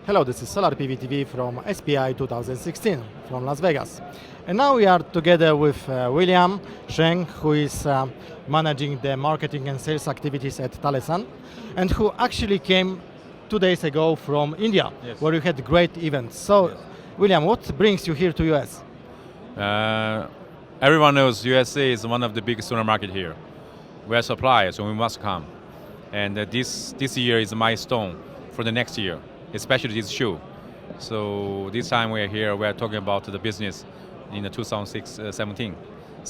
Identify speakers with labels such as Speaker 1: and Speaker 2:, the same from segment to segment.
Speaker 1: Hello, this is Solar PV TV from SPI 2016 from Las Vegas. And now we are together with William Sheng, who is managing the marketing and sales activities at Talesun, and who actually came 2 days ago from India,
Speaker 2: Yes.
Speaker 1: where you had great events. So,
Speaker 2: Yes.
Speaker 1: William, what brings you here to US?
Speaker 2: Everyone knows USA is one of the biggest solar market here. We are suppliers, so we must come. And this year is a milestone for the next year, especially this show. So this time we are here, we are talking about the business in the 2017.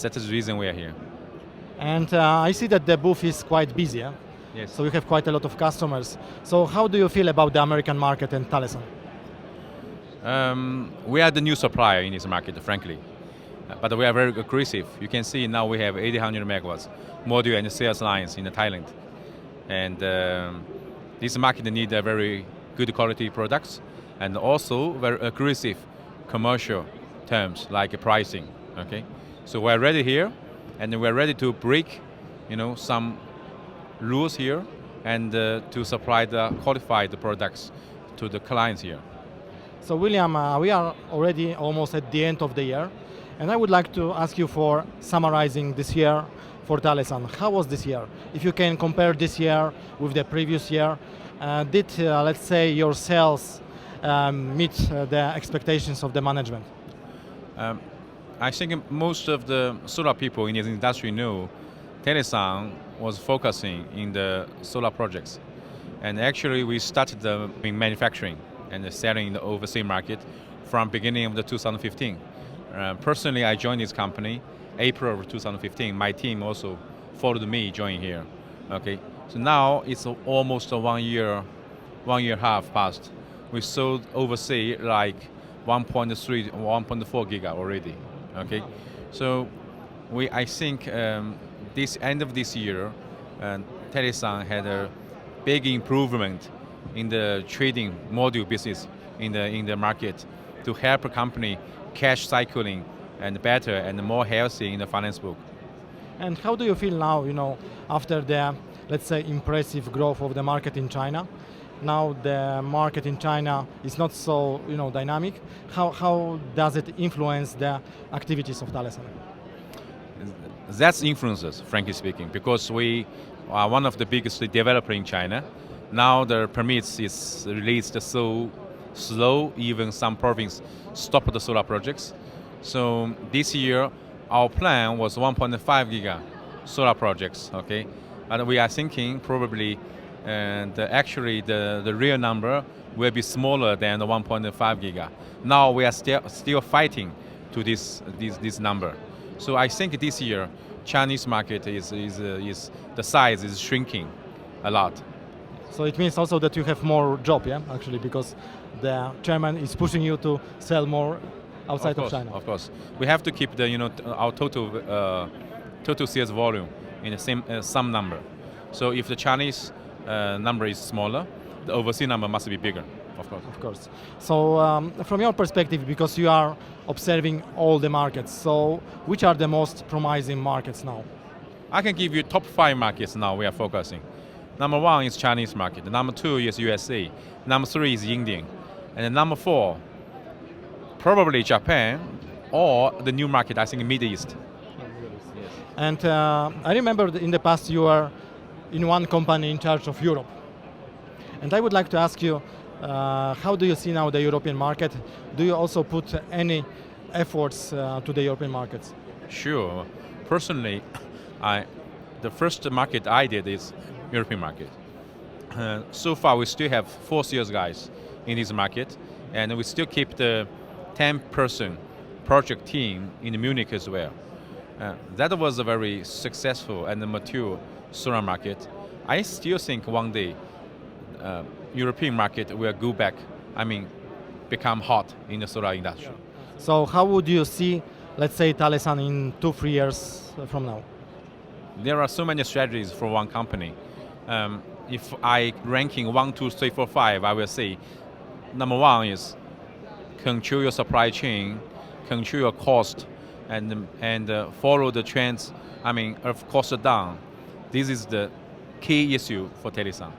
Speaker 2: That is the reason we are here.
Speaker 1: And I see that the booth is quite busy, yeah?
Speaker 2: Yes.
Speaker 1: So you have quite a lot of customers. So how do you feel about the American market and Talesun?
Speaker 2: We are the new supplier in this market, frankly. But we are very aggressive. You can see now we have 800 megawatts module and sales lines in Thailand. And this market needs a very good quality products and also very aggressive commercial terms like pricing. Okay, so we're ready here, and we're ready to break, some rules here, and to supply the qualified products to the clients here.
Speaker 1: So William, we are already almost at the end of the year, and I would like to ask you for summarizing this year for Talesun. How was this year? If you can compare this year with the previous year, did, let's say, your sales meet the expectations of the management?
Speaker 2: I think most of the solar people in this industry know Talesun was focusing in the solar projects. And actually we started in manufacturing and selling in the overseas market from beginning of the 2015. Personally, I joined this company April of 2015. My team also followed me joining here. Okay, so now it's almost 1 year, 1.5 years past. We sold overseas like 1.3, 1.4 giga already. Okay, so I think this end of this year, Talesun had a big improvement in the trading module business in the market to help a company cash cycling and better and more healthy in the finance book.
Speaker 1: And how do you feel now, after the, let's say, impressive growth of the market in China? Now the market in China is not so, dynamic. How does it influence the activities of Talesun?
Speaker 2: That's influences, frankly speaking, because we are one of the biggest developers in China. Now the permits is released so slow, even some provinces stop the solar projects. So this year, our plan was 1.5 giga solar projects, okay? And we are thinking probably, and actually the real number will be smaller than the 1.5 giga. Now we are still fighting to this number. So I think this year, Chinese market is the size is shrinking a lot.
Speaker 1: So it means also that you have more job, yeah, actually, because the chairman is pushing you to sell more outside of China.
Speaker 2: Of course, we have to keep our total sales volume in the some number. So if the Chinese number is smaller, the overseas number must be bigger. Of course.
Speaker 1: So from your perspective, because you are observing all the markets, so which are the most promising markets now?
Speaker 2: I can give you top 5 markets now we are focusing. Number 1 is Chinese market. Number 2 is USA. Number 3 is Indian. And number 4, probably Japan, or the new market, I think Middle East.
Speaker 1: Yes. And I remember in the past you were in one company in charge of Europe. And I would like to ask you, how do you see now the European market? Do you also put any efforts to the European markets?
Speaker 2: Sure. Personally, the first market I did is European market. So far, we still have 4 sales guys in this market, and we still keep the 10-person project team in Munich as well. That was a very successful and mature solar market. I still think one day European market will go back, become hot in the solar industry.
Speaker 1: Yeah. So how would you see, let's say, Talesun in 2-3 years from now?
Speaker 2: There are so many strategies for one company. If I ranking 1, 2, 3, 4, 5, I will say number 1 is control your supply chain, control your cost, and follow the trends. Of cost down. This is the key issue for Talesun.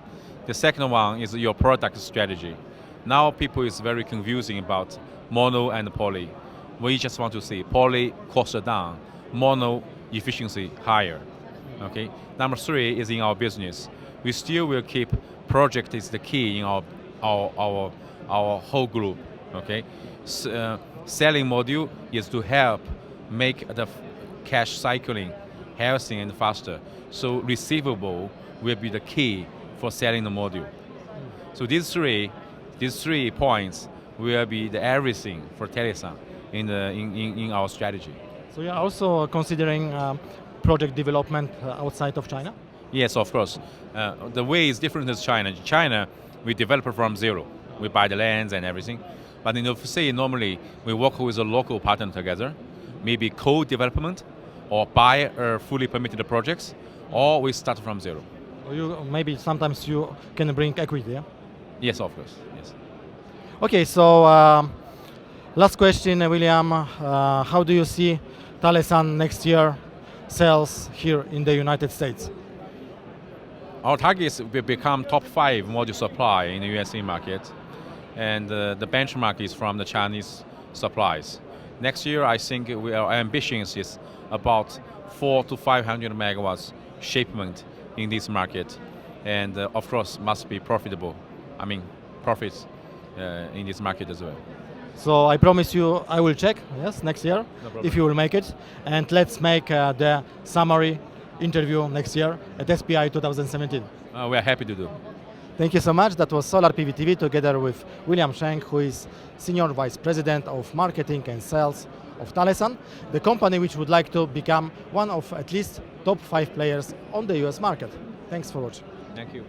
Speaker 2: The second one is your product strategy. Now people is very confusing about mono and poly. We just want to see poly cost down, mono efficiency higher. Okay. Number 3 is in our business. We still will keep project is the key in our whole group. Okay. Selling module is to help make the cash cycling healthy and faster. So receivable will be the key for selling the module. So these three points will be the everything for Talesun in our strategy.
Speaker 1: So you're also considering project development outside of China?
Speaker 2: Yes, of course. The way is different as China. China, we develop from zero. We buy the lands and everything. But in overseas, normally we work with a local partner together, maybe co-development, or buy fully permitted projects, or we start from zero.
Speaker 1: Or maybe sometimes you can bring equity, yeah?
Speaker 2: Yes, of course. Yes.
Speaker 1: Okay, so last question, William. How do you see Talesun next year sales here in the United States?
Speaker 2: Our target is to become top 5 module supply in the USA market, and the benchmark is from the Chinese supplies. Next year, I think our ambition is about 400 to 500 megawatts shipment in this market, and of course must be profitable. I mean, profits in this market as well.
Speaker 1: So I promise you I will check, yes, next year,
Speaker 2: No problem.
Speaker 1: if you will make it. And let's make the summary interview next year at SPI 2017.
Speaker 2: We are happy to do.
Speaker 1: Thank you so much. That was Solar PV TV together with William Sheng, who is Senior Vice President of Marketing and Sales of Talesun, the company which would like to become one of at least top 5 players on the US market. Thanks for watching.
Speaker 2: Thank you.